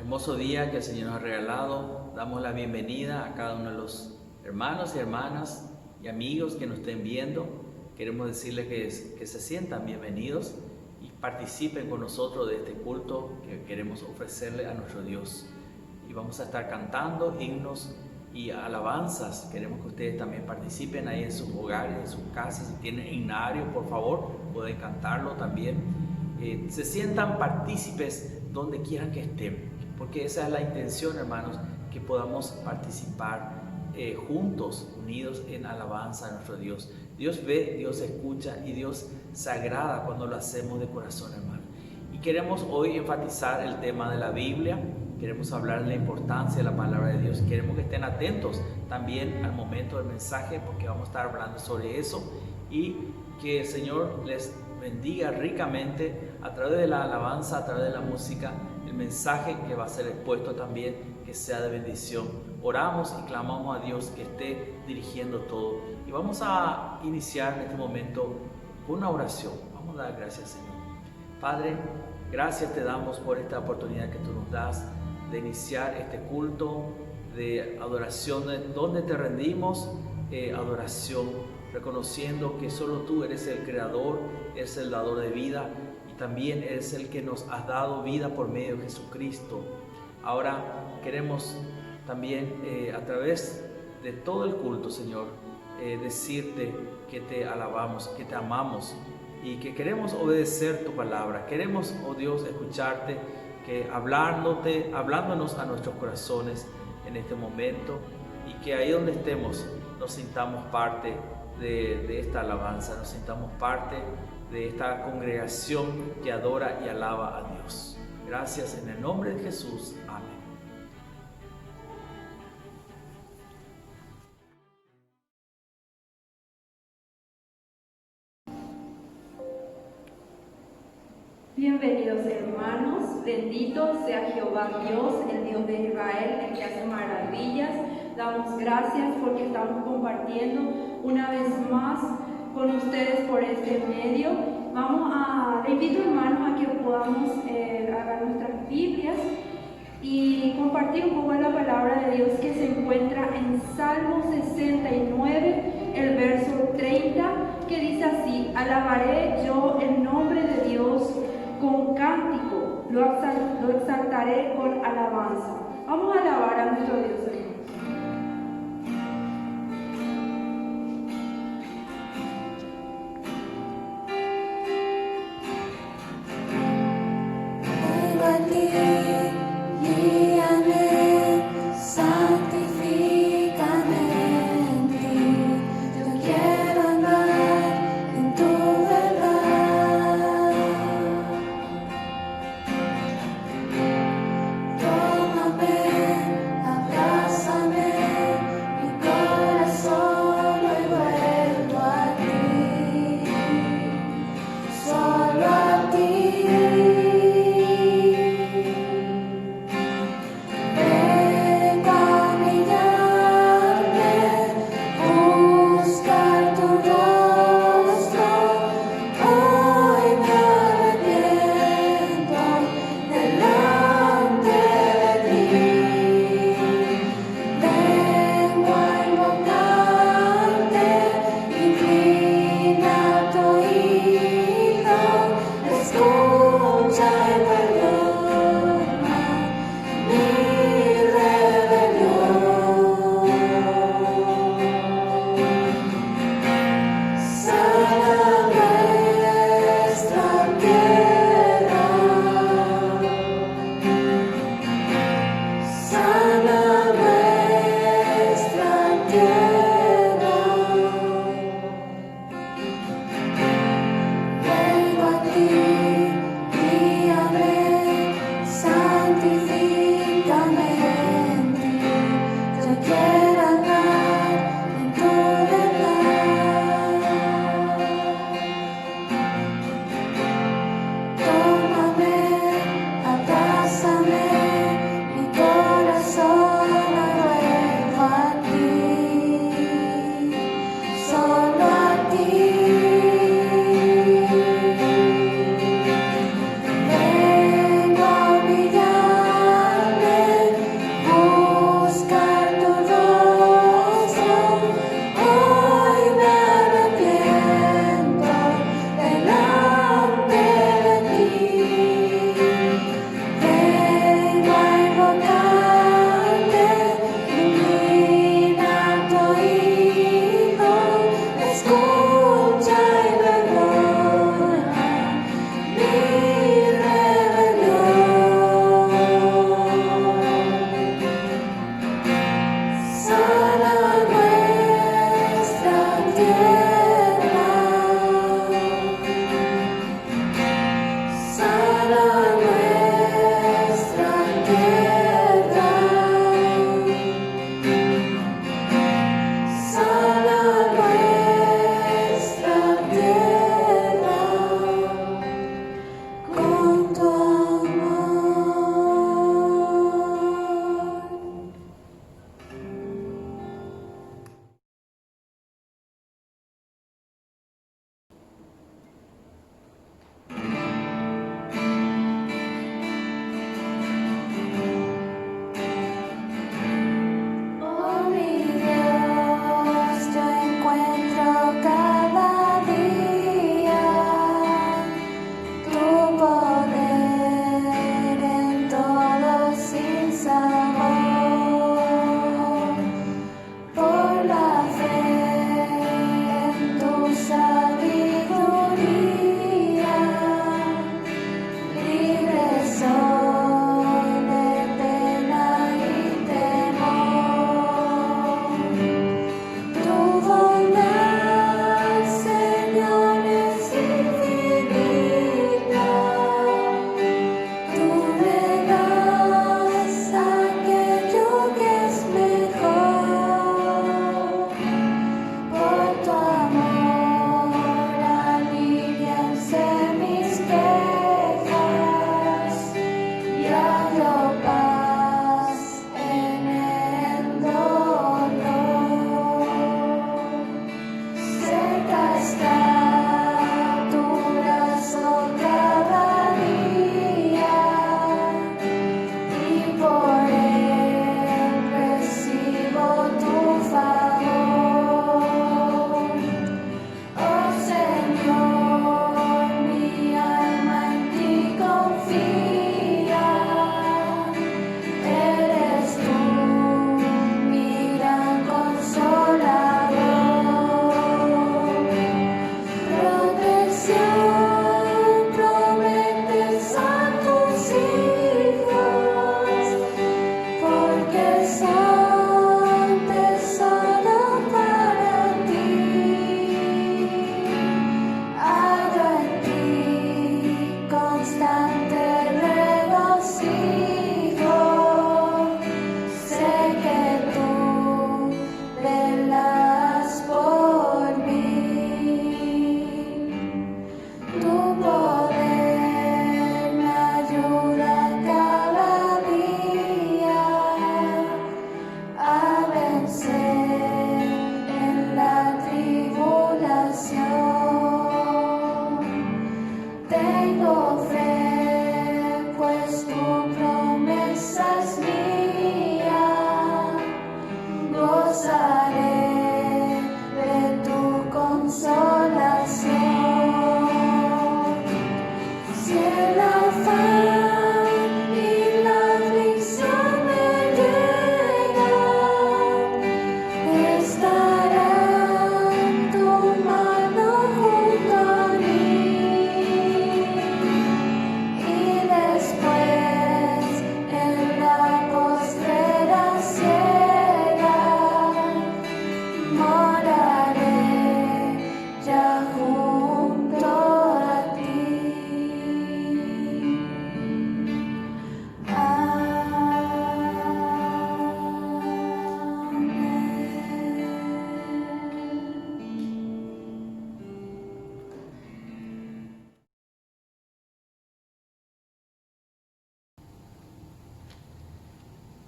Hermoso día que el Señor nos ha regalado. Damos la bienvenida a cada uno de los hermanos y hermanas y amigos que nos estén viendo. Queremos decirles que se sientan bienvenidos y participen con nosotros de este culto que queremos ofrecerle a nuestro Dios. Y vamos a estar cantando himnos y alabanzas. Queremos que ustedes también participen ahí en sus hogares, en sus casas. Si tienen himnario, por favor, pueden cantarlo también. Se sientan partícipes donde quieran que estén, porque esa es la intención, hermanos, que podamos participar juntos, unidos en alabanza a nuestro Dios. Dios ve, Dios escucha y Dios se agrada cuando lo hacemos de corazón, hermano. Y queremos hoy enfatizar el tema de la Biblia. Queremos hablar de la importancia de la palabra de Dios. Queremos que estén atentos también al momento del mensaje, porque vamos a estar hablando sobre eso, y que el Señor les bendiga ricamente a través de la alabanza, a través de la música, el mensaje que va a ser expuesto también, que sea de bendición. Oramos y clamamos a Dios que esté dirigiendo todo. Y vamos a iniciar en este momento con una oración. Vamos a dar gracias, Señor. Padre, gracias te damos por esta oportunidad que tú nos das de iniciar este culto de adoración, donde te rendimos adoración, reconociendo que solo tú eres el creador, eres el dador de vida y también eres el que nos has dado vida por medio de Jesucristo. Ahora queremos también a través de todo el culto, Señor, decirte que te alabamos, que te amamos y que queremos obedecer tu palabra. Queremos, oh Dios, escucharte, que hablándonos a nuestros corazones en este momento, y que ahí donde estemos nos sintamos parte de esta alabanza, nos sintamos parte de esta congregación que adora y alaba a Dios. Gracias en el nombre de Jesús. Amén. Bienvenidos, hermanos. Bendito sea Jehová Dios, el Dios de Israel, el que hace maravillas. Damos gracias porque estamos compartiendo una vez más con ustedes por este medio. Le invito, hermanos, a que podamos agarrar nuestras Biblias y compartir un poco la palabra de Dios, que se encuentra en Salmo 69, el verso 30, que dice así: alabaré yo el nombre de Dios con cántico, lo exaltaré con alabanza. Vamos a alabar a nuestro Dios, hermanos. Tómame, abrázame.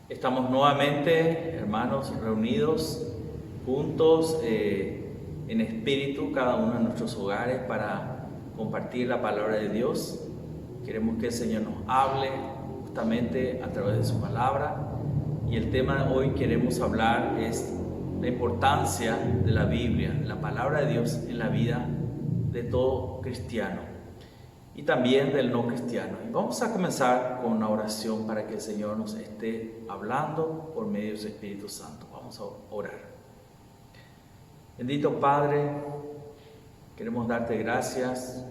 Estamos nuevamente, hermanos, reunidos juntos en espíritu, cada uno en nuestros hogares, para compartir la palabra de Dios. Queremos que el Señor nos hable justamente a través de su palabra. Y el tema de hoy queremos hablar es la importancia de la Biblia, la palabra de Dios en la vida de todo cristiano y también del no cristiano. Y vamos a comenzar con una oración para que el Señor nos esté hablando por medio de su Espíritu Santo. Vamos a orar. Bendito Padre, queremos darte gracias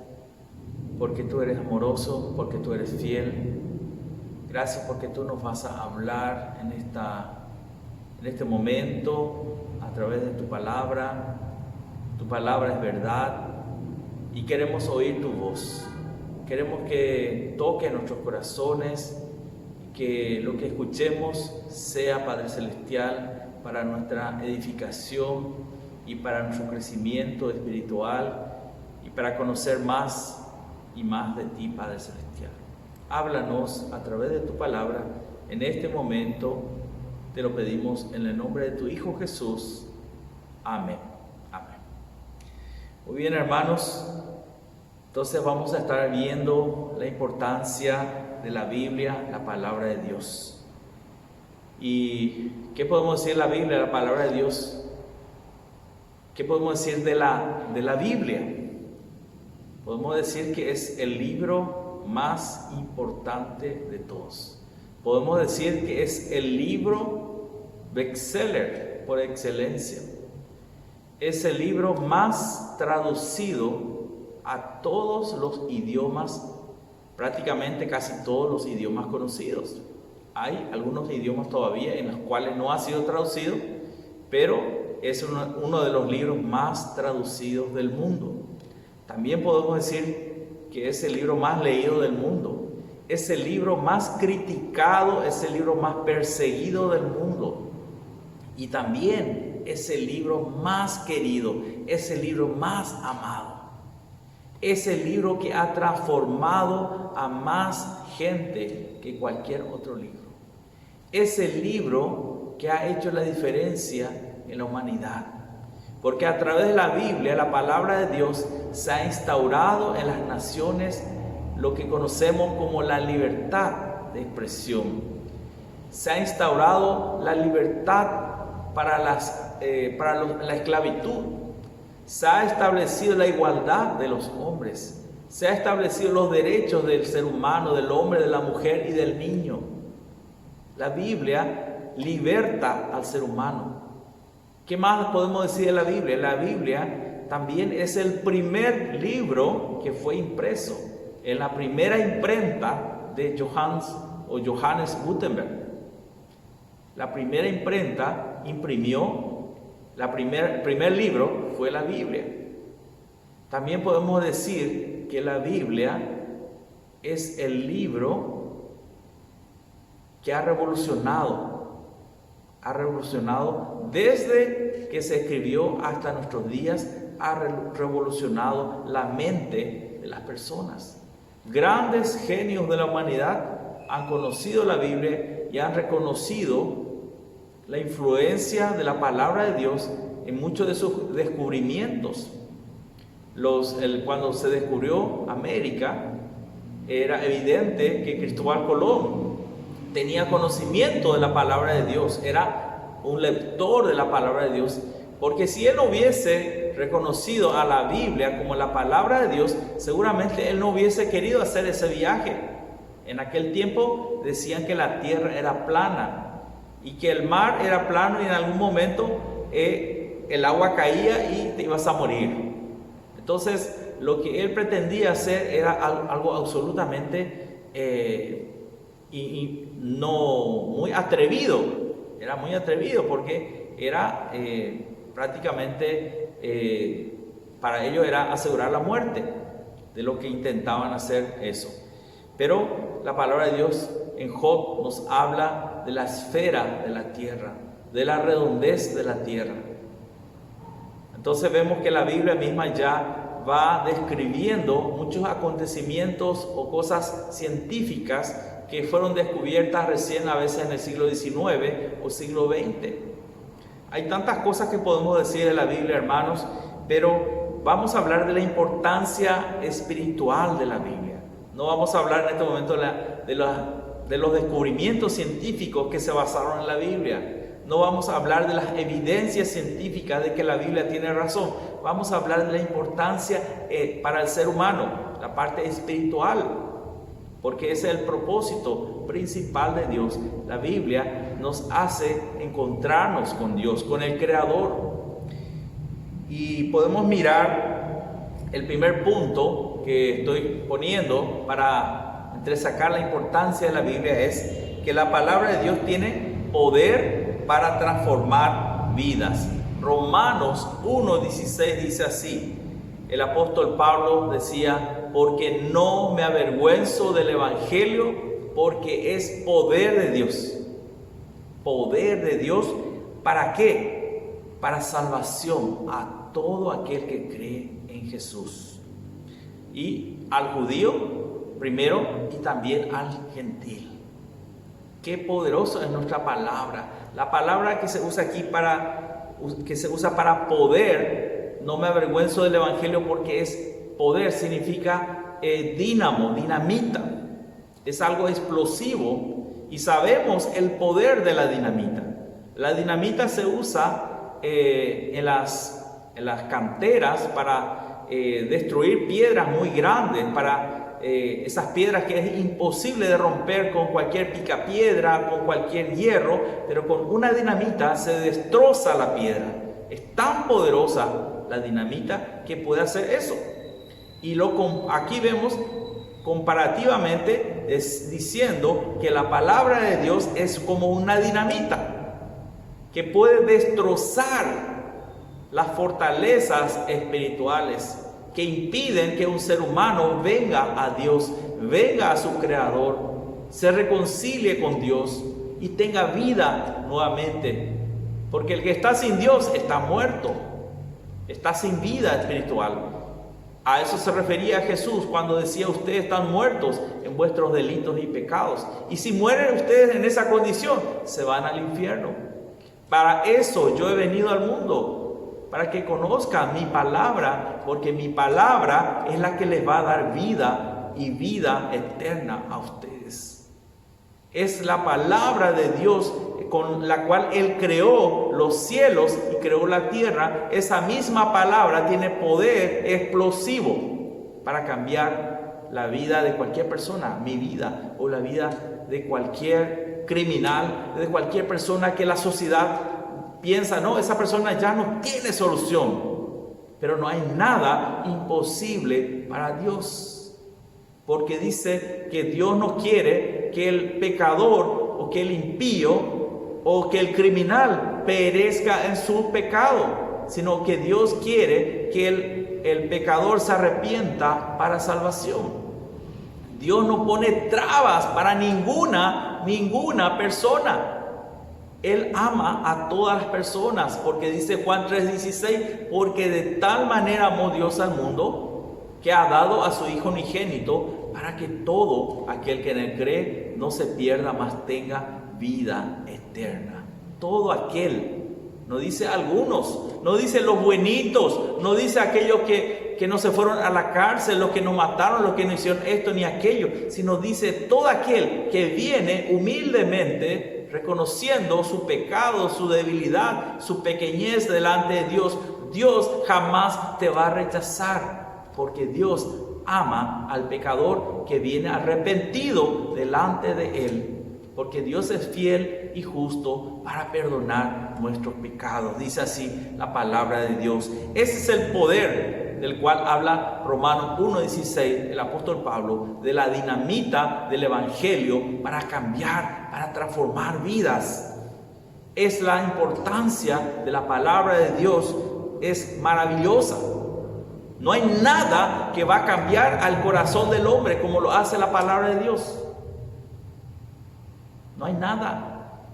porque tú eres amoroso, porque tú eres fiel. Gracias porque tú nos vas a hablar en este momento a través de tu palabra. Tu palabra es verdad y queremos oír tu voz. Queremos que toque nuestros corazones, que lo que escuchemos sea, Padre Celestial, para nuestra edificación y para nuestro crecimiento espiritual y para conocer más y más de ti, Padre Celestial. Háblanos a través de tu palabra en este momento, te lo pedimos en el nombre de tu Hijo Jesús. Amén. Amén. Muy bien, hermanos. Entonces vamos a estar viendo la importancia de la Biblia, la palabra de Dios. ¿Y qué podemos decir de la Biblia, la palabra de Dios? ¿Qué podemos decir de la Biblia? Podemos decir que es el libro más importante de todos. Podemos decir que es el libro bestseller por excelencia. Es el libro más traducido a todos los idiomas, prácticamente casi todos los idiomas conocidos. Hay algunos idiomas todavía en los cuales no ha sido traducido, pero es uno de los libros más traducidos del mundo. También podemos decir que es el libro más leído del mundo, es el libro más criticado, es el libro más perseguido del mundo y también es el libro más querido, es el libro más amado. Es el libro que ha transformado a más gente que cualquier otro libro. Es el libro que ha hecho la diferencia en la humanidad. Porque a través de la Biblia, la palabra de Dios, se ha instaurado en las naciones lo que conocemos como la libertad de expresión. Se ha instaurado la libertad para la esclavitud. Se ha establecido la igualdad de los hombres. Se ha establecido los derechos del ser humano, del hombre, de la mujer y del niño. La Biblia liberta al ser humano. ¿Qué más podemos decir de la Biblia? La Biblia también es el primer libro que fue impreso en la primera imprenta de Johannes Gutenberg. La primera imprenta imprimió el primer libro fue la Biblia. También podemos decir que la Biblia es el libro que ha revolucionado desde que se escribió hasta nuestros días, ha revolucionado la mente de las personas. Grandes genios de la humanidad han conocido la Biblia y han reconocido la influencia de la palabra de Dios en muchos de sus descubrimientos. Cuando se descubrió América, era evidente que Cristóbal Colón tenía conocimiento de la palabra de Dios, era un lector de la palabra de Dios, porque si él no hubiese reconocido a la Biblia como la palabra de Dios, seguramente él no hubiese querido hacer ese viaje. En aquel tiempo decían que la tierra era plana y que el mar era plano y en algún momento el agua caía y te ibas a morir. Entonces lo que él pretendía hacer era algo absolutamente no muy atrevido. Era muy atrevido porque era prácticamente para ellos era asegurar la muerte de lo que intentaban hacer eso. Pero la palabra de Dios en Job nos habla de la esfera de la tierra, de la redondez de la tierra. Entonces vemos que la Biblia misma ya va describiendo muchos acontecimientos o cosas científicas que fueron descubiertas recién a veces en el siglo XIX o siglo XX. Hay tantas cosas que podemos decir de la Biblia, hermanos, pero vamos a hablar de la importancia espiritual de la Biblia. No vamos a hablar en este momento de los descubrimientos científicos que se basaron en la Biblia. No vamos a hablar de las evidencias científicas de que la Biblia tiene razón. Vamos a hablar de la importancia para el ser humano, la parte espiritual, porque ese es el propósito principal de Dios. La Biblia nos hace encontrarnos con Dios, con el Creador. Y podemos mirar el primer punto que estoy poniendo para entresacar la importancia de la Biblia, es que la palabra de Dios tiene poder para transformar vidas. Romanos 1:16 dice así, el apóstol Pablo decía: porque no me avergüenzo del evangelio, porque es poder de Dios. Poder de Dios, ¿para qué? Para salvación a todo aquel que cree en Jesús, y al judío primero y también al gentil. Qué poderosa es nuestra palabra. La palabra que se usa aquí para poder, no me avergüenzo del evangelio porque es poder, significa dínamo, dinamita. Es algo explosivo y sabemos el poder de la dinamita. La dinamita se usa en las canteras para destruir piedras muy grandes, para esas piedras que es imposible de romper con cualquier picapiedra, con cualquier hierro, pero con una dinamita se destroza la piedra. Es tan poderosa la dinamita que puede hacer eso. Y aquí vemos comparativamente diciendo que la palabra de Dios es como una dinamita que puede destrozar las fortalezas espirituales que impiden que un ser humano venga a Dios, venga a su Creador, se reconcilie con Dios y tenga vida nuevamente. Porque el que está sin Dios está muerto, está sin vida espiritual. A eso se refería Jesús cuando decía: ustedes están muertos en vuestros delitos y pecados. Y si mueren ustedes en esa condición, se van al infierno. Para eso yo he venido al mundo, para que conozcan mi palabra, porque mi palabra es la que les va a dar vida y vida eterna a ustedes. Es la palabra de Dios con la cual Él creó los cielos y creó la tierra. Esa misma palabra tiene poder explosivo para cambiar la vida de cualquier persona, mi vida o la vida de cualquier criminal, de cualquier persona que la sociedad piensa: no, esa persona ya no tiene solución. Pero no hay nada imposible para Dios, porque dice que Dios no quiere que el pecador o que el impío o que el criminal perezca en su pecado, sino que Dios quiere que el pecador se arrepienta para salvación. Dios no pone trabas para ninguna persona. Él ama a todas las personas, porque dice Juan 3:16, porque de tal manera amó Dios al mundo que ha dado a su Hijo unigénito, para que todo aquel que en él cree no se pierda, mas tenga vida eterna. Todo aquel, no dice algunos, no dice los buenitos, no dice aquellos que no se fueron a la cárcel, los que no mataron, los que no hicieron esto ni aquello, sino dice todo aquel que viene humildemente reconociendo su pecado, su debilidad, su pequeñez delante de Dios. Dios jamás te va a rechazar, porque Dios ama al pecador que viene arrepentido delante de Él, porque Dios es fiel y justo para perdonar nuestros pecados. Dice así la palabra de Dios. Ese es el poder del cual habla Romanos 1:16, el apóstol Pablo, de la dinamita del evangelio para cambiar, para transformar vidas. Es la importancia de la palabra de Dios, es maravillosa. No hay nada que va a cambiar al corazón del hombre como lo hace la palabra de Dios. No hay nada.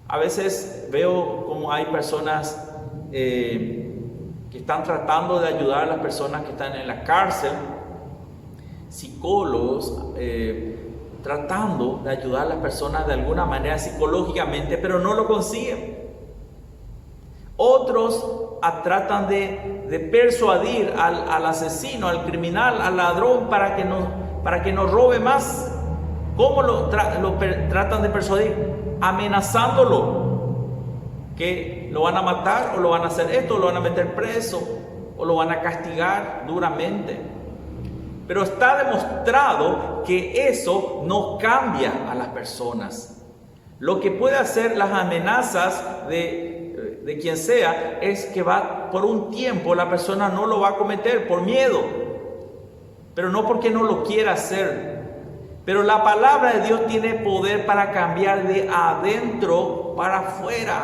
A veces veo como hay personas que están tratando de ayudar a las personas que están en la cárcel, psicólogos, tratando de ayudar a las personas de alguna manera psicológicamente, pero no lo consiguen. Otros tratan de persuadir al asesino, al criminal, al ladrón para que no robe más. ¿Cómo lo tratan de persuadir? Amenazándolo, que lo van a matar o lo van a hacer esto, o lo van a meter preso o lo van a castigar duramente. Pero está demostrado que eso no cambia a las personas. Lo que puede hacer las amenazas de quien sea es que por un tiempo la persona no lo va a cometer por miedo, pero no porque no lo quiera hacer. Pero la palabra de Dios tiene poder para cambiar de adentro para afuera,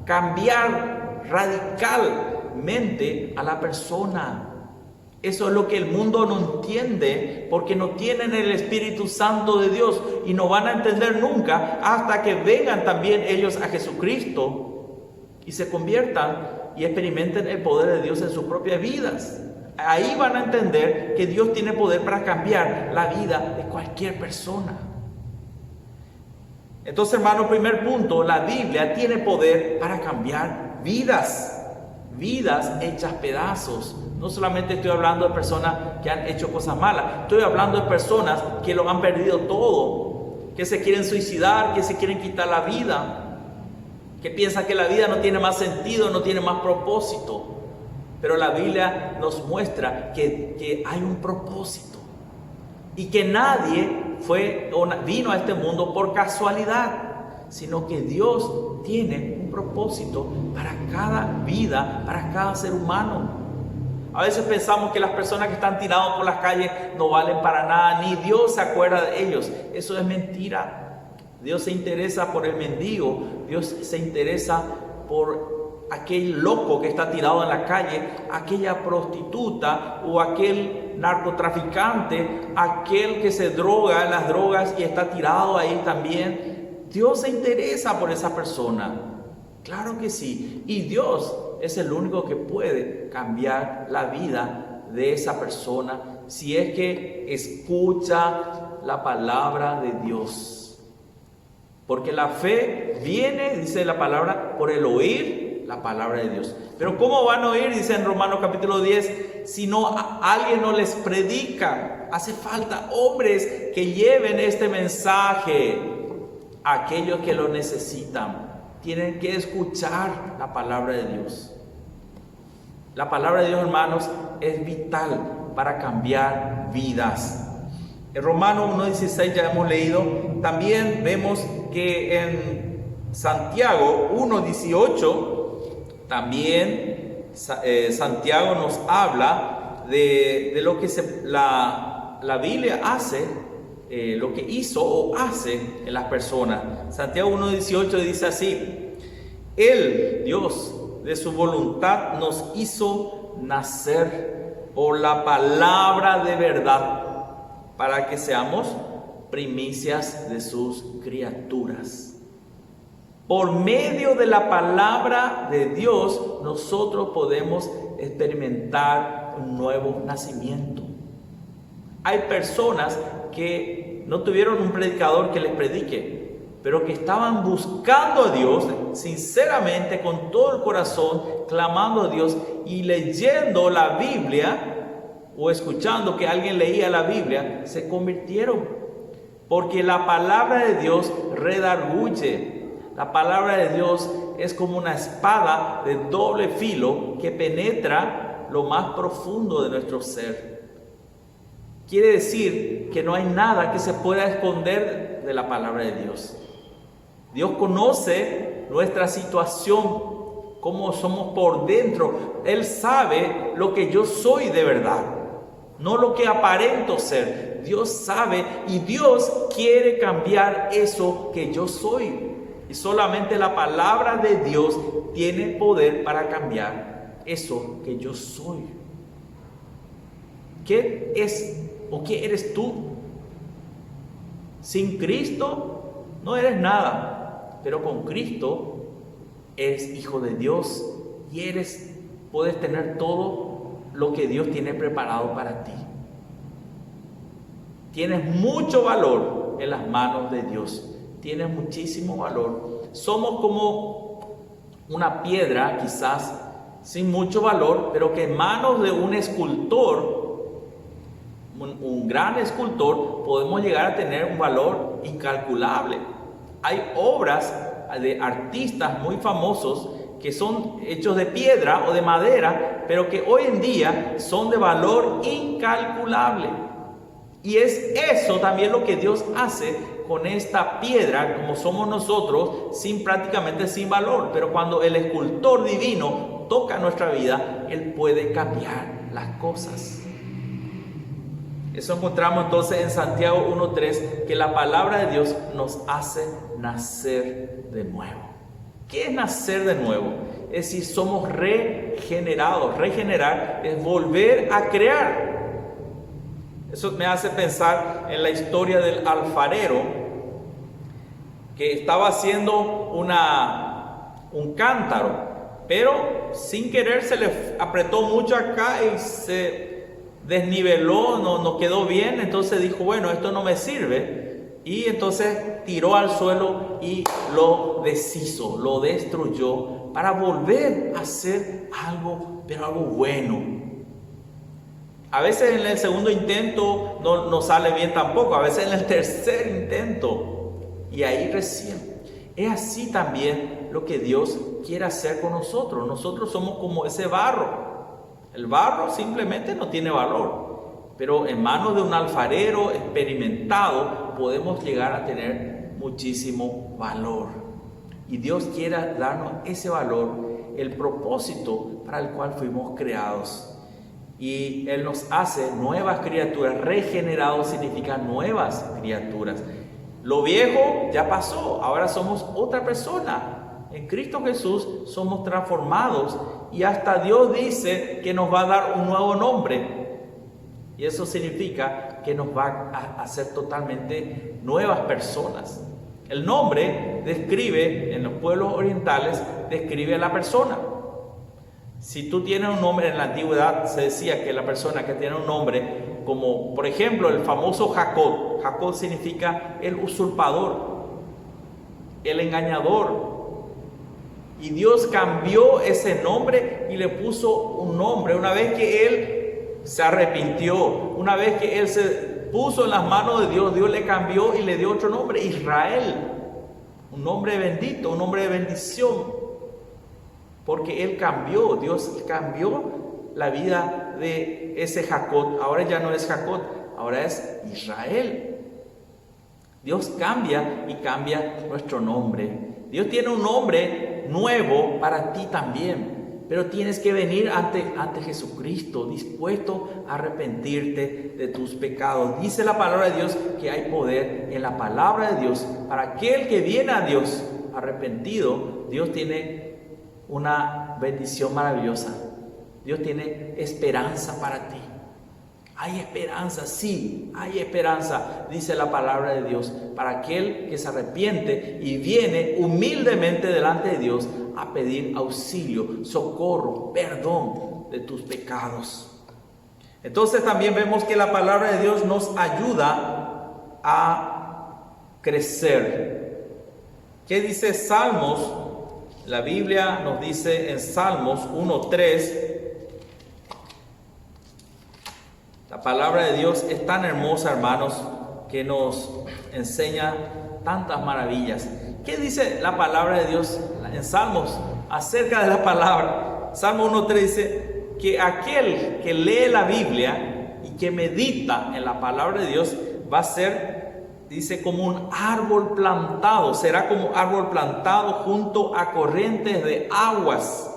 cambiar radicalmente a la persona. Eso es lo que el mundo no entiende, porque no tienen el Espíritu Santo de Dios y no van a entender nunca hasta que vengan también ellos a Jesucristo y se conviertan y experimenten el poder de Dios en sus propias vidas. Ahí van a entender que Dios tiene poder para cambiar la vida de cualquier persona. Entonces, hermano, primer punto, la Biblia tiene poder para cambiar vidas hechas pedazos. No solamente estoy hablando de personas que han hecho cosas malas, estoy hablando de personas que lo han perdido todo, que se quieren suicidar, que se quieren quitar la vida, que piensan que la vida no tiene más sentido, no tiene más propósito. Pero la Biblia nos muestra que hay un propósito y que nadie vino a este mundo por casualidad, sino que Dios tiene un propósito para cada vida, para cada ser humano. A veces pensamos que las personas que están tiradas por las calles no valen para nada, ni Dios se acuerda de ellos. Eso es mentira. Dios se interesa por el mendigo, Dios se interesa por aquel loco que está tirado en la calle, aquella prostituta o aquel narcotraficante, aquel que se droga en las drogas y está tirado ahí también. Dios se interesa por esa persona. Claro que sí. Y Dios es el único que puede cambiar la vida de esa persona si es que escucha la palabra de Dios. Porque la fe viene, dice la palabra, por el oír la palabra de Dios. Pero ¿cómo van a oír? Dice en Romanos capítulo 10, si no alguien no les predica. Hace falta hombres que lleven este mensaje a aquellos que lo necesitan. Tienen que escuchar la palabra de Dios. La palabra de Dios, hermanos, es vital para cambiar vidas. En Romanos 1:16 ya hemos leído. También vemos que en Santiago 1:18 también Santiago nos habla de lo que la Biblia hace, lo que hizo o hace en las personas. Santiago 1:18 dice así: Él, Dios, de su voluntad nos hizo nacer por la palabra de verdad, para que seamos primicias de sus criaturas. Por medio de la palabra de Dios, nosotros podemos experimentar un nuevo nacimiento. Hay personas que no tuvieron un predicador que les predique, pero que estaban buscando a Dios sinceramente, con todo el corazón, clamando a Dios y leyendo la Biblia o escuchando que alguien leía la Biblia, se convirtieron. Porque la palabra de Dios redarguye. La palabra de Dios es como una espada de doble filo que penetra lo más profundo de nuestro ser. Quiere decir que no hay nada que se pueda esconder de la palabra de Dios. Dios conoce nuestra situación, cómo somos por dentro. Él sabe lo que yo soy de verdad, no lo que aparento ser. Dios sabe y Dios quiere cambiar eso que yo soy. Y solamente la palabra de Dios tiene poder para cambiar eso que yo soy. ¿Qué es o qué eres tú? Sin Cristo no eres nada, pero con Cristo eres hijo de Dios y puedes tener todo lo que Dios tiene preparado para ti. Tienes mucho valor valor en las manos de Dios. Tienes muchísimo valor. Somos como una piedra, quizás sin mucho valor, pero que en manos de un escultor, un gran escultor, podemos llegar a tener un valor incalculable. Hay obras de artistas muy famosos que son hechos de piedra o de madera, pero que hoy en día son de valor incalculable. Y es eso también lo que Dios hace con esta piedra, como somos nosotros, prácticamente sin valor. Pero cuando el escultor divino toca nuestra vida, Él puede cambiar las cosas. Eso encontramos entonces en Santiago 1:3, que la palabra de Dios nos hace nacer de nuevo. ¿Qué es nacer de nuevo? Es decir, somos regenerados. Regenerar es volver a crear. Eso me hace pensar en la historia del alfarero que estaba haciendo un cántaro, pero sin querer se le apretó mucho acá y se desniveló, no quedó bien. Entonces dijo, bueno, esto no me sirve, y entonces tiró al suelo y lo deshizo, lo destruyó, para volver a hacer algo, pero algo bueno. A veces en el segundo intento no sale bien tampoco, a veces en el tercer intento, y ahí recién. Es así también lo que Dios quiere hacer con nosotros. Nosotros somos como ese barro. El barro simplemente no tiene valor, pero en manos de un alfarero experimentado podemos llegar a tener muchísimo valor. Y Dios quiere darnos ese valor, el propósito para el cual fuimos creados. Y Él nos hace nuevas criaturas. Regenerado significa nuevas criaturas. Lo viejo ya pasó, ahora somos otra persona. En Cristo Jesús somos transformados, y hasta Dios dice que nos va a dar un nuevo nombre. Y eso significa que nos va a hacer totalmente nuevas personas. El nombre describe, en los pueblos orientales, describe a la persona. Si tú tienes un nombre, en la antigüedad se decía que la persona que tiene un nombre, como por ejemplo el famoso Jacob. Jacob significa el usurpador, el engañador. Y Dios cambió ese nombre y le puso un nombre. Una vez que él se arrepintió, una vez que él se puso en las manos de Dios, Dios le cambió y le dio otro nombre, Israel. Un nombre bendito, un nombre de bendición. Porque Él cambió, Dios cambió la vida de ese Jacob. Ahora ya no es Jacob, ahora es Israel. Dios cambia y cambia nuestro nombre. Dios tiene un nombre nuevo para ti también. Pero tienes que venir ante Jesucristo, dispuesto a arrepentirte de tus pecados. Dice la palabra de Dios que hay poder en la palabra de Dios. Para aquel que viene a Dios arrepentido, Dios tiene una bendición maravillosa. Dios tiene esperanza para ti. Hay esperanza, sí, hay esperanza, dice la palabra de Dios, para aquel que se arrepiente y viene humildemente delante de Dios a pedir auxilio, socorro, perdón de tus pecados. Entonces también vemos que la palabra de Dios nos ayuda a crecer. ¿Qué dice Salmos? La Biblia nos dice en Salmos 1:3, la palabra de Dios es tan hermosa, hermanos, que nos enseña tantas maravillas. ¿Qué dice la palabra de Dios en Salmos acerca de la palabra? Salmo 1:3 dice que aquel que lee la Biblia y que medita en la palabra de Dios va a ser, dice, como un árbol plantado, será como árbol plantado junto a corrientes de aguas,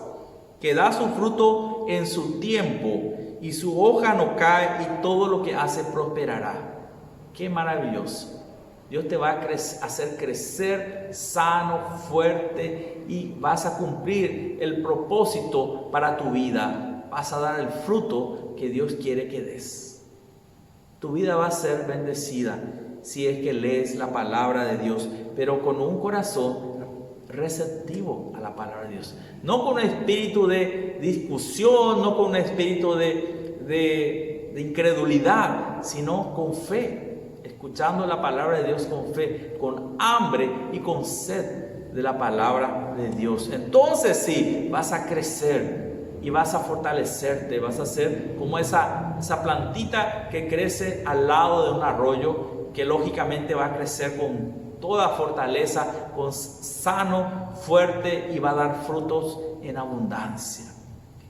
que da su fruto en su tiempo y su hoja no cae y todo lo que hace prosperará. Qué maravilloso. Dios te va a hacer crecer sano, fuerte, y vas a cumplir el propósito para tu vida. Vas a dar el fruto que Dios quiere que des. Tu vida va a ser bendecida si es que lees la palabra de Dios, pero con un corazón receptivo a la palabra de Dios. No con un espíritu de discusión, no con un espíritu de incredulidad, sino con fe. escuchando la palabra de Dios con fe, con hambre y con sed de la palabra de Dios. Entonces sí, vas a crecer y vas a fortalecerte, vas a ser como esa plantita que crece al lado de un arroyo, que lógicamente va a crecer con toda fortaleza, con sano, fuerte, y va a dar frutos en abundancia.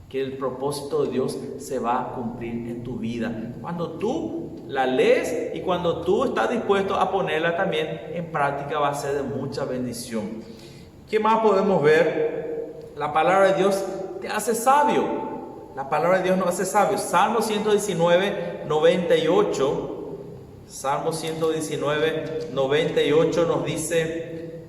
Que el propósito de Dios se va a cumplir en tu vida cuando tú la lees y cuando tú estás dispuesto a ponerla también en práctica. Va a ser de mucha bendición. ¿Qué más podemos ver? La palabra de Dios te hace sabio. La palabra de Dios nos hace sabio. Salmo 119, 98. Salmo 119, 98 nos dice: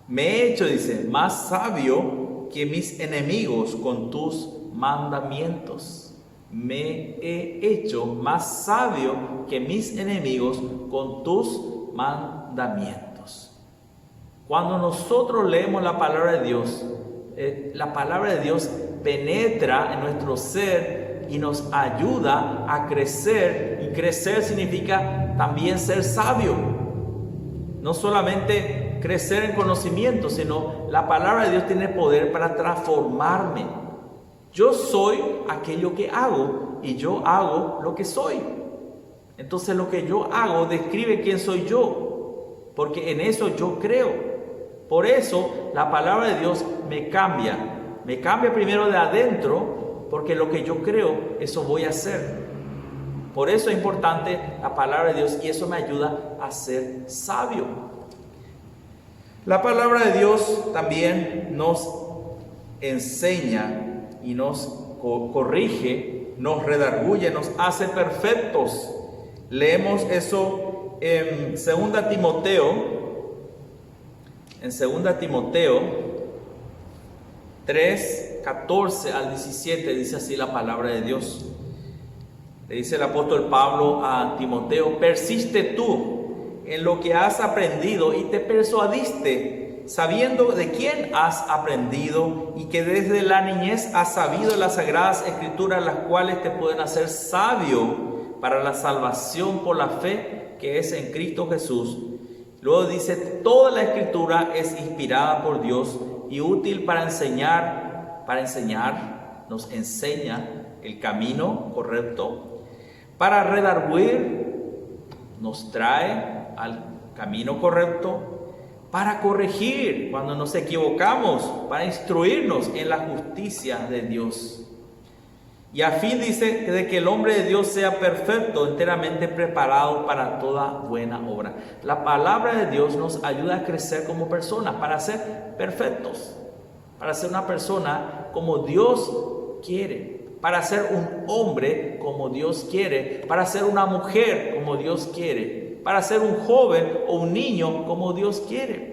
me he hecho, dice, más sabio que mis enemigos con tus mandamientos. Me he hecho más sabio que mis enemigos con tus mandamientos. Cuando nosotros leemos la palabra de Dios penetra en nuestro ser y nos ayuda a crecer. Y crecer significa también ser sabio. No solamente crecer en conocimiento, sino la palabra de Dios tiene poder para transformarme. Yo soy aquello que hago y yo hago lo que soy. Entonces lo que yo hago describe quién soy yo, porque en eso yo creo. Por eso la palabra de Dios me cambia primero de adentro, porque lo que yo creo, eso voy a hacer. Por eso es importante la palabra de Dios, y eso me ayuda a ser sabio. La palabra de Dios también nos enseña y nos corrige, nos redarguye, nos hace perfectos. Leemos eso en 2 Timoteo 3, 14 al 17, dice así la palabra de Dios. Le dice el apóstol Pablo a Timoteo: persiste tú en lo que has aprendido y te persuadiste, sabiendo de quién has aprendido, y que desde la niñez has sabido las sagradas escrituras, las cuales te pueden hacer sabio para la salvación por la fe que es en Cristo Jesús. Luego dice: toda la escritura es inspirada por Dios y útil para enseñar, nos enseña el camino correcto, para redarguir, nos trae al camino correcto, para corregir cuando nos equivocamos, para instruirnos en la justicia de Dios. Y a fin, dice, de que el hombre de Dios sea perfecto, enteramente preparado para toda buena obra. La palabra de Dios nos ayuda a crecer como personas, para ser perfectos, para ser una persona como Dios quiere, para ser un hombre como Dios quiere, para ser una mujer como Dios quiere, para ser un joven o un niño como Dios quiere.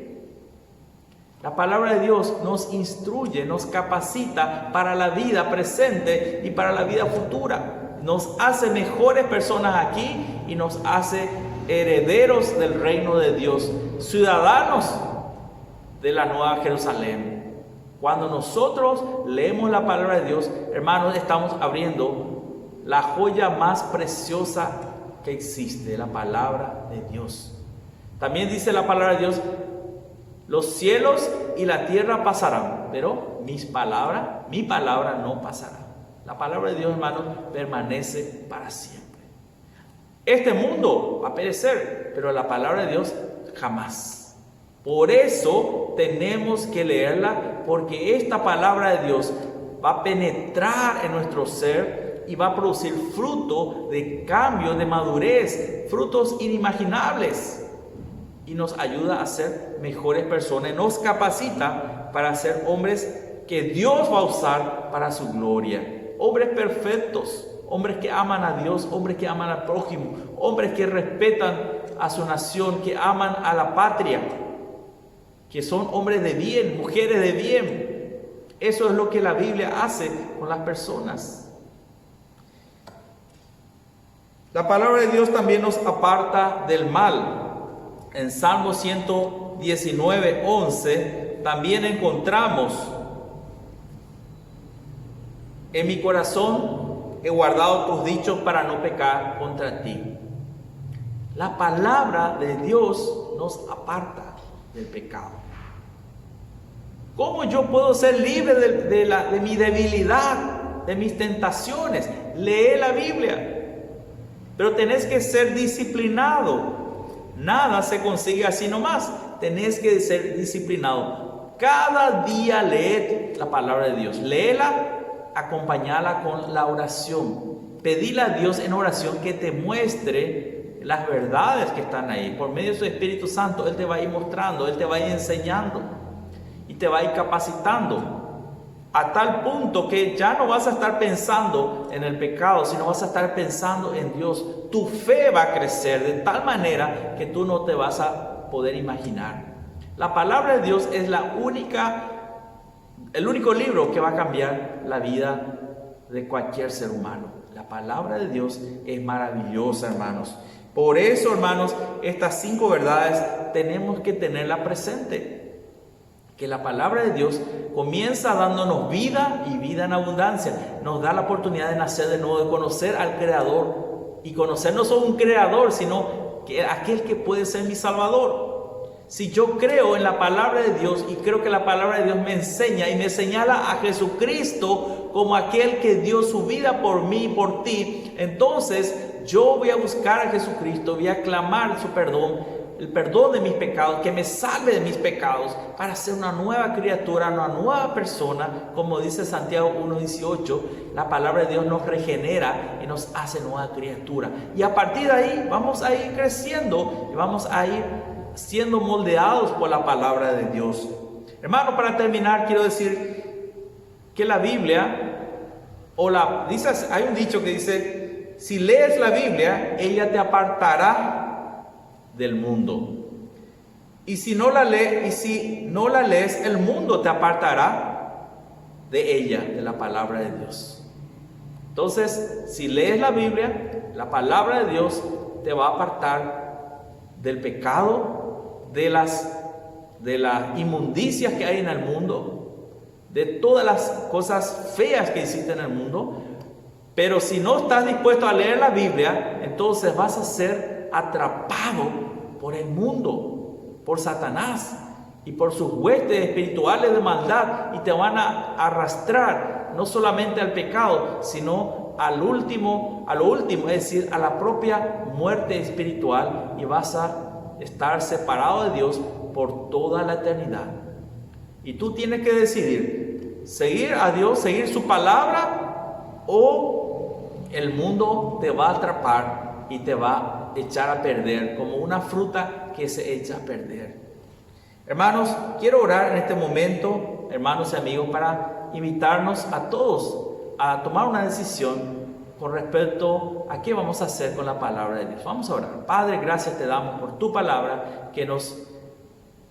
La palabra de Dios nos instruye, nos capacita para la vida presente y para la vida futura. Nos hace mejores personas aquí y nos hace herederos del reino de Dios, ciudadanos de la Nueva Jerusalén. Cuando nosotros leemos la palabra de Dios, hermanos, estamos abriendo la joya más preciosa que existe, la palabra de Dios. También dice la palabra de Dios: los cielos y la tierra pasarán, pero mi palabra no pasará. La palabra de Dios, hermanos, permanece para siempre. Este mundo va a perecer, pero la palabra de Dios jamás. Por eso tenemos que leerla, porque esta palabra de Dios va a penetrar en nuestro ser y va a producir fruto de cambio, de madurez, frutos inimaginables. Y nos ayuda a ser mejores personas, nos capacita para ser hombres que Dios va a usar para su gloria. Hombres perfectos, hombres que aman a Dios, hombres que aman al prójimo, hombres que respetan a su nación, que aman a la patria, que son hombres de bien, mujeres de bien. Eso es lo que la Biblia hace con las personas. La palabra de Dios también nos aparta del mal. En Salmo 119, 11 también encontramos: en mi corazón he guardado tus dichos para no pecar contra ti. La palabra de Dios nos aparta del pecado. ¿Cómo yo puedo ser libre de mi debilidad, de mis tentaciones? Lee la Biblia. Pero tenés que ser disciplinado. Nada se consigue así nomás. Tenés que ser disciplinado. Cada día lee la palabra de Dios. Léela, acompañala con la oración. Pedile a Dios en oración que te muestre las verdades que están ahí. Por medio de su Espíritu Santo, Él te va a ir mostrando, Él te va a ir enseñando y te va a ir capacitando. A tal punto que ya no vas a estar pensando en el pecado, sino vas a estar pensando en Dios. Tu fe va a crecer de tal manera que tú no te vas a poder imaginar. La palabra de Dios es el único libro que va a cambiar la vida de cualquier ser humano. La palabra de Dios es maravillosa, hermanos. Por eso, hermanos, estas 5 verdades tenemos que tenerlas presentes. Que la palabra de Dios comienza dándonos vida y vida en abundancia. Nos da la oportunidad de nacer de nuevo, de conocer al Creador. Y conocer no solo un Creador, sino que aquel que puede ser mi Salvador. Si yo creo en la palabra de Dios y creo que la palabra de Dios me enseña y me señala a Jesucristo como aquel que dio su vida por mí y por ti, entonces yo voy a buscar a Jesucristo, voy a clamar su perdón, el perdón de mis pecados, que me salve de mis pecados, para ser una nueva criatura, una nueva persona. Como dice Santiago 1:18, la palabra de Dios nos regenera y nos hace nueva criatura. Y a partir de ahí vamos a ir creciendo y vamos a ir siendo moldeados por la palabra de Dios. Hermano, para terminar, quiero decir que la Biblia, hay un dicho que dice: si lees la Biblia, ella te apartará del mundo. Y si no la lees, el mundo te apartará de ella, de la palabra de Dios. Entonces, si lees la Biblia, la palabra de Dios te va a apartar del pecado, de las inmundicias que hay en el mundo, de todas las cosas feas que existen en el mundo. Pero si no estás dispuesto a leer la Biblia, entonces vas a ser atrapado por el mundo, por Satanás y por sus huestes espirituales de maldad, y te van a arrastrar no solamente al pecado, sino a lo último, es decir, a la propia muerte espiritual, y vas a estar separado de Dios por toda la eternidad. Y tú tienes que decidir seguir a Dios, seguir su palabra, o el mundo te va a atrapar y te va a echar a perder como una fruta que se echa a perder. Hermanos, quiero orar en este momento, hermanos y amigos, para invitarnos a todos a tomar una decisión con respecto a qué vamos a hacer con la palabra de Dios. Vamos a orar. Padre, gracias te damos por tu palabra que nos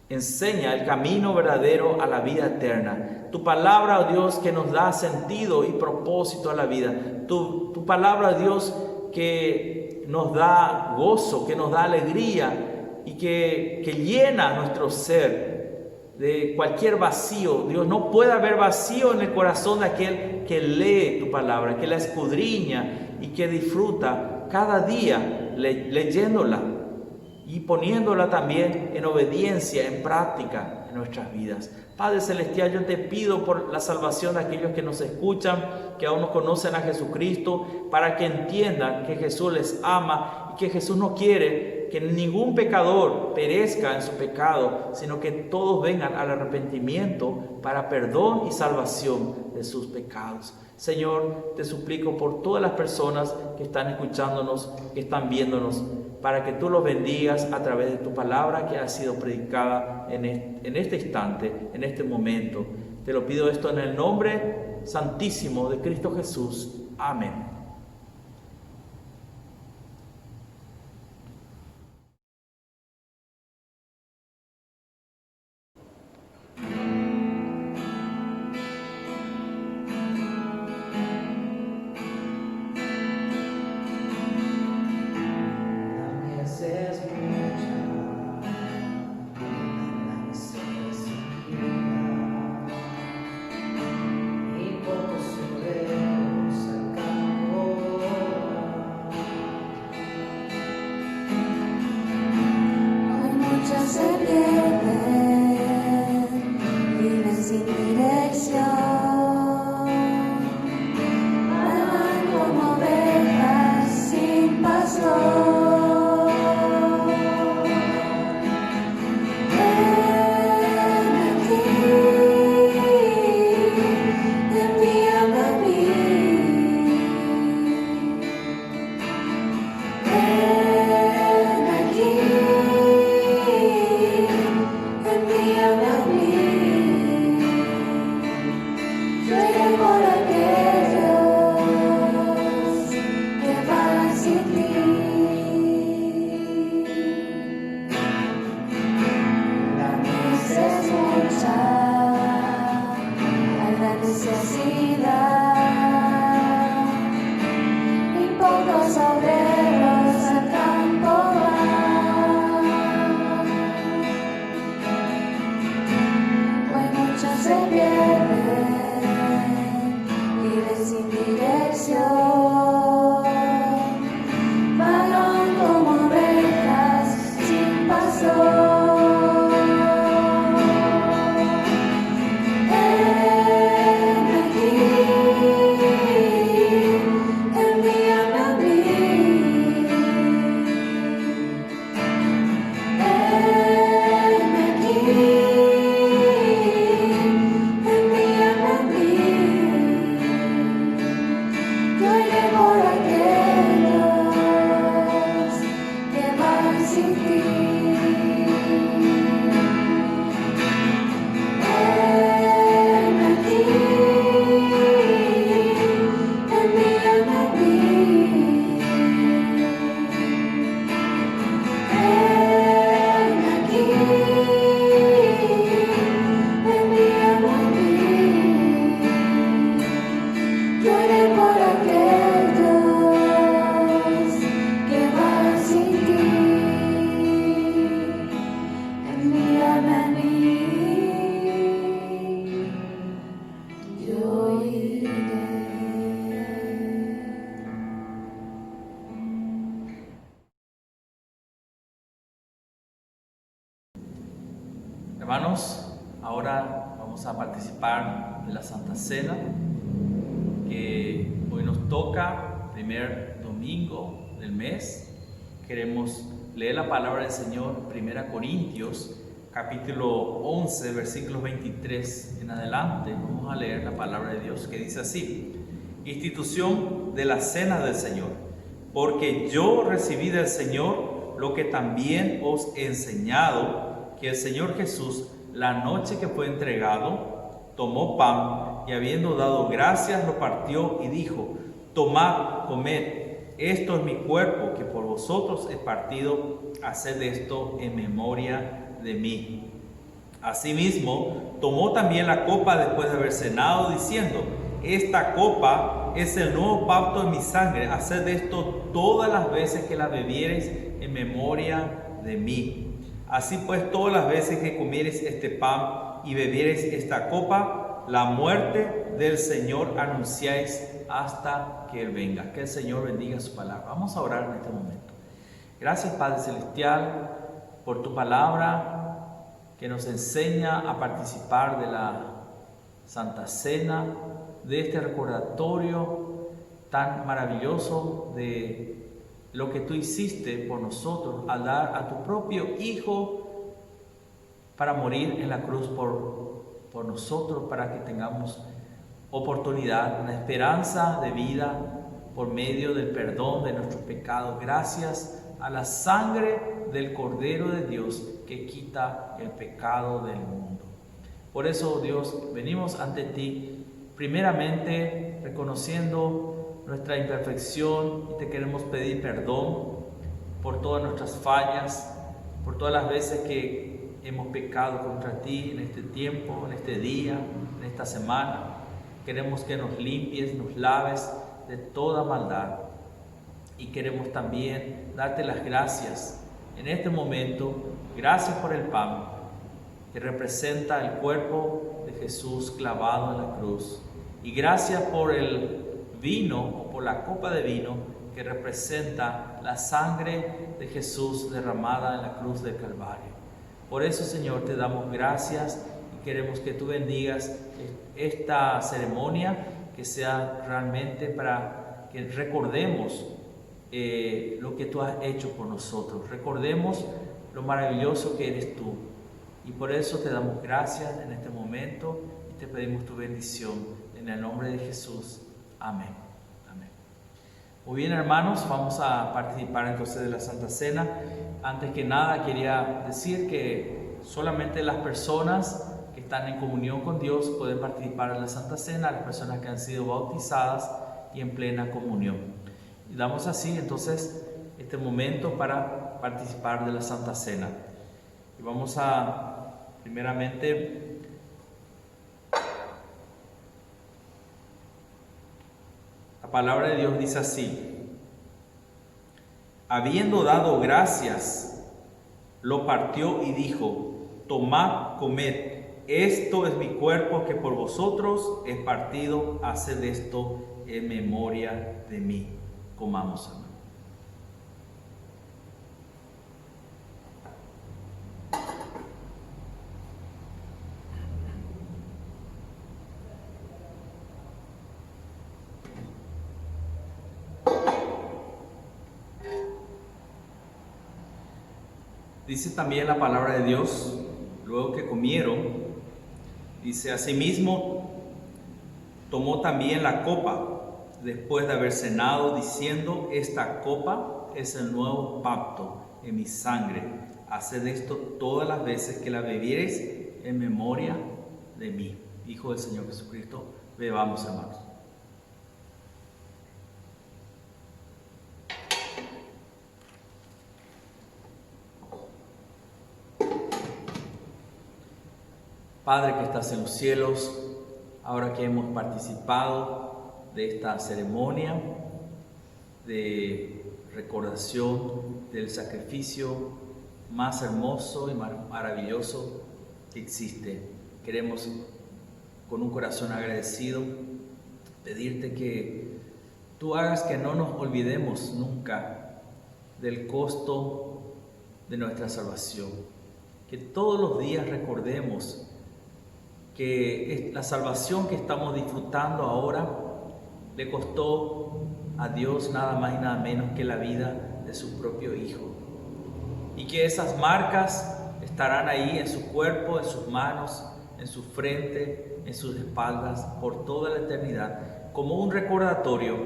enseña el camino verdadero a la vida eterna. Tu palabra, oh Dios, que nos da sentido y propósito a la vida. Tu palabra, Dios, que nos da gozo, que nos da alegría y que llena nuestro ser de cualquier vacío. Dios, no puede haber vacío en el corazón de aquel que lee tu palabra, que la escudriña y que disfruta cada día leyéndola y poniéndola también en obediencia, en práctica en nuestras vidas. Padre Celestial, yo te pido por la salvación de aquellos que nos escuchan, que aún no conocen a Jesucristo, para que entiendan que Jesús les ama y que Jesús no quiere que ningún pecador perezca en su pecado, sino que todos vengan al arrepentimiento para perdón y salvación de sus pecados. Señor, te suplico por todas las personas que están escuchándonos, que están viéndonos, para que tú los bendigas a través de tu palabra que ha sido predicada en este instante, en este momento. Te lo pido esto en el nombre santísimo de Cristo Jesús. Amén. Y poco sobre Hermanos, ahora vamos a participar de la Santa Cena, que hoy nos toca, primer domingo del mes. Queremos leer la palabra del Señor, 1 Corintios, capítulo 11, versículos 23 en adelante. Vamos a leer la palabra de Dios, que dice así: institución de la Cena del Señor. Porque yo recibí del Señor lo que también os he enseñado, que el Señor Jesús, la noche que fue entregado, tomó pan y habiendo dado gracias lo partió y dijo: tomad, comed, esto es mi cuerpo que por vosotros he partido, haced esto en memoria de mí. Asimismo, tomó también la copa después de haber cenado, diciendo: esta copa es el nuevo pacto en mi sangre, haced esto todas las veces que la bebiereis en memoria de mí. Así pues, todas las veces que comiereis este pan y bebiereis esta copa, la muerte del Señor anunciáis hasta que Él venga. Que el Señor bendiga su palabra. Vamos a orar en este momento. Gracias, Padre Celestial, por tu palabra que nos enseña a participar de la Santa Cena, de este recordatorio tan maravilloso de lo que tú hiciste por nosotros al dar a tu propio Hijo para morir en la cruz por nosotros, para que tengamos oportunidad, una esperanza de vida por medio del perdón de nuestros pecados, gracias a la sangre del Cordero de Dios que quita el pecado del mundo. Por eso, Dios, venimos ante ti primeramente reconociendo nuestra imperfección y te queremos pedir perdón por todas nuestras fallas, por todas las veces que hemos pecado contra ti en este tiempo, en este día, en esta semana. Queremos que nos limpies, nos laves de toda maldad, y queremos también darte las gracias en este momento. Gracias por el pan que representa el cuerpo de Jesús clavado en la cruz, y gracias por el vino o por la copa de vino que representa la sangre de Jesús derramada en la cruz del Calvario. Por eso, Señor, te damos gracias y queremos que tú bendigas esta ceremonia, que sea realmente para que recordemos lo que tú has hecho por nosotros. Recordemos lo maravilloso que eres tú. Y por eso te damos gracias en este momento y te pedimos tu bendición. En el nombre de Jesús. Amén. Amén. Muy bien, hermanos, vamos a participar entonces de la Santa Cena. Antes que nada, quería decir que solamente las personas que están en comunión con Dios pueden participar en la Santa Cena, las personas que han sido bautizadas y en plena comunión. Y damos así entonces este momento para participar de la Santa Cena. Y vamos a, primeramente, la palabra de Dios dice así: habiendo dado gracias, lo partió y dijo: tomad, comed, esto es mi cuerpo que por vosotros es partido, haced esto en memoria de mí. Comamos, hermano. Dice también la palabra de Dios, luego que comieron, dice: asimismo tomó también la copa después de haber cenado, diciendo: esta copa es el nuevo pacto en mi sangre. Haced esto todas las veces que la bebiereis en memoria de mí. Hijo del Señor Jesucristo, bebamos, hermanos. Padre que estás en los cielos, ahora que hemos participado de esta ceremonia de recordación del sacrificio más hermoso y maravilloso que existe, queremos con un corazón agradecido pedirte que tú hagas que no nos olvidemos nunca del costo de nuestra salvación, que todos los días recordemos que la salvación que estamos disfrutando ahora le costó a Dios nada más y nada menos que la vida de su propio Hijo. Y que esas marcas estarán ahí en su cuerpo, en sus manos, en su frente, en sus espaldas, por toda la eternidad, como un recordatorio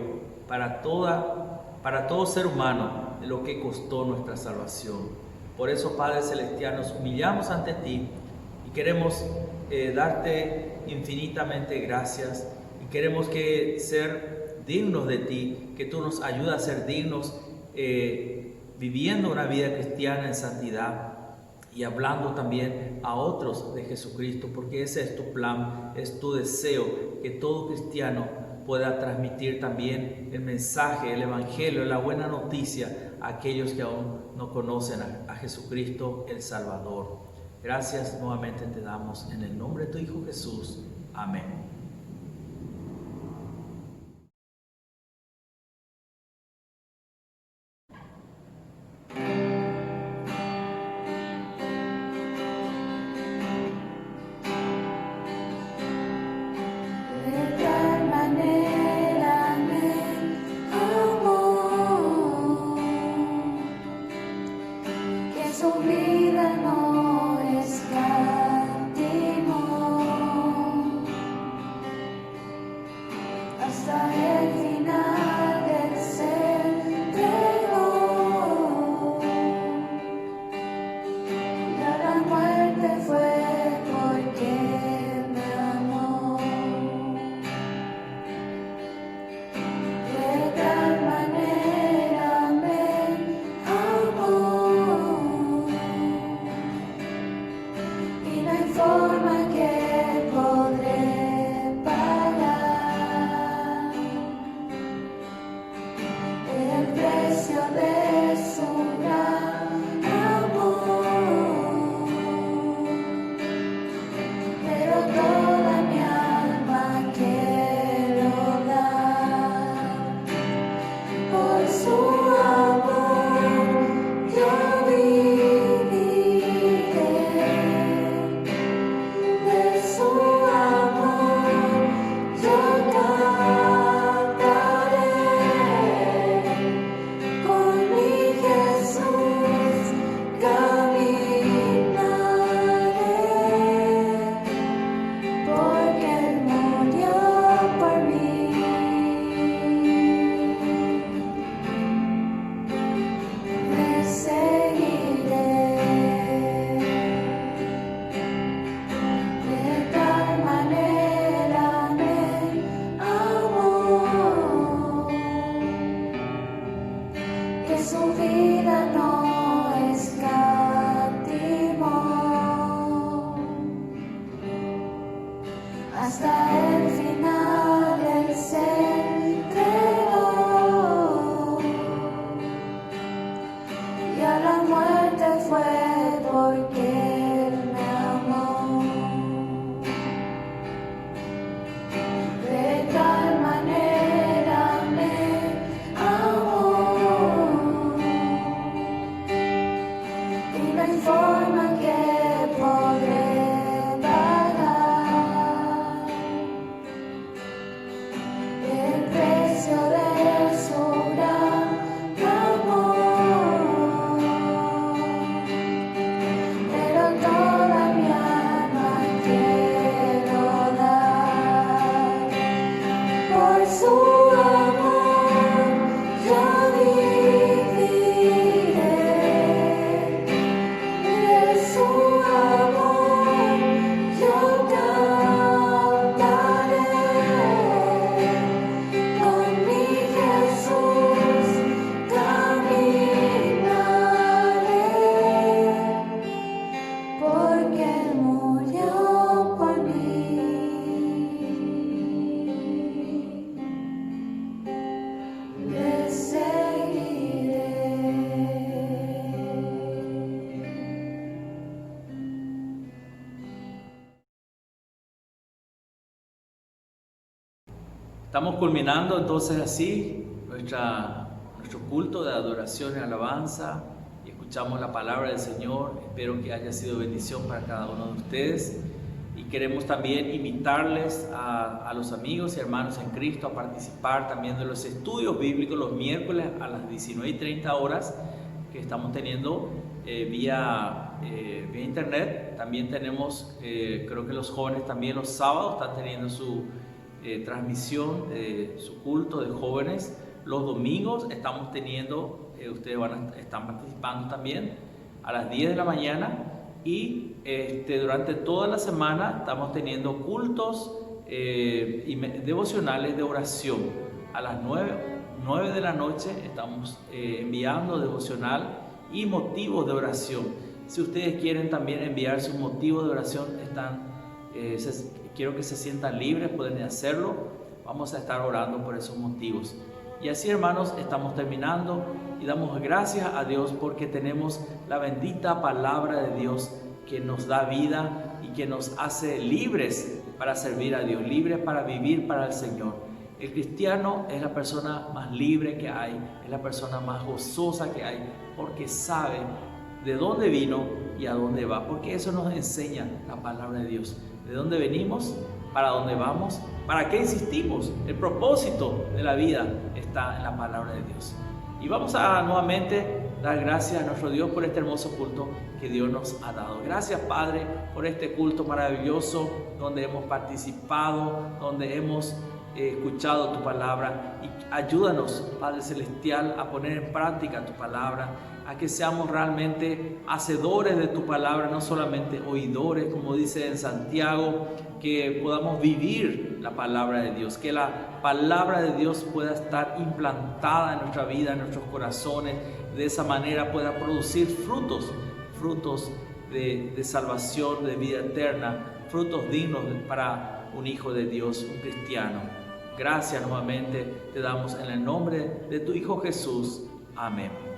para todo ser humano de lo que costó nuestra salvación. Por eso, Padre Celestial, nos humillamos ante ti y queremos darte infinitamente gracias, y queremos ser dignos de ti, que tú nos ayudes a ser dignos viviendo una vida cristiana en santidad y hablando también a otros de Jesucristo, porque ese es tu plan, es tu deseo, que todo cristiano pueda transmitir también el mensaje, el evangelio, la buena noticia a aquellos que aún no conocen a Jesucristo el Salvador. Gracias nuevamente te damos en el nombre de tu Hijo Jesús. Amén. Estamos culminando entonces así nuestro culto de adoración y alabanza, y escuchamos la palabra del Señor. Espero que haya sido bendición para cada uno de ustedes, y queremos también invitarles a los amigos y hermanos en Cristo a participar también de los estudios bíblicos los miércoles a las 19:30 horas que estamos teniendo vía internet. También tenemos, creo que los jóvenes también los sábados están teniendo su transmisión de su culto de jóvenes. Los domingos estamos teniendo, ustedes están participando también a las 10 de la mañana, y durante toda la semana estamos teniendo cultos devocionales de oración. A las 9 de la noche estamos enviando devocional y motivos de oración. Si ustedes quieren también enviar sus motivos de oración, quiero que se sientan libres, pueden hacerlo. Vamos a estar orando por esos motivos. Y así, hermanos, estamos terminando y damos gracias a Dios porque tenemos la bendita palabra de Dios que nos da vida y que nos hace libres para servir a Dios, libres para vivir para el Señor. El cristiano es la persona más libre que hay, es la persona más gozosa que hay, porque sabe de dónde vino y a dónde va, porque eso nos enseña la palabra de Dios. De dónde venimos, para dónde vamos, para qué insistimos. El propósito de la vida está en la palabra de Dios. Y vamos a nuevamente dar gracias a nuestro Dios por este hermoso culto que Dios nos ha dado. Gracias, Padre, por este culto maravilloso donde hemos participado, donde hemos escuchado tu palabra, y ayúdanos, Padre Celestial, a poner en práctica tu palabra, a que seamos realmente hacedores de tu palabra, no solamente oidores, como dice en Santiago, que podamos vivir la palabra de Dios, que la palabra de Dios pueda estar implantada en nuestra vida, en nuestros corazones, de esa manera pueda producir frutos de salvación, de vida eterna, frutos dignos para un hijo de Dios, un cristiano. Gracias nuevamente te damos en el nombre de tu Hijo Jesús. Amén.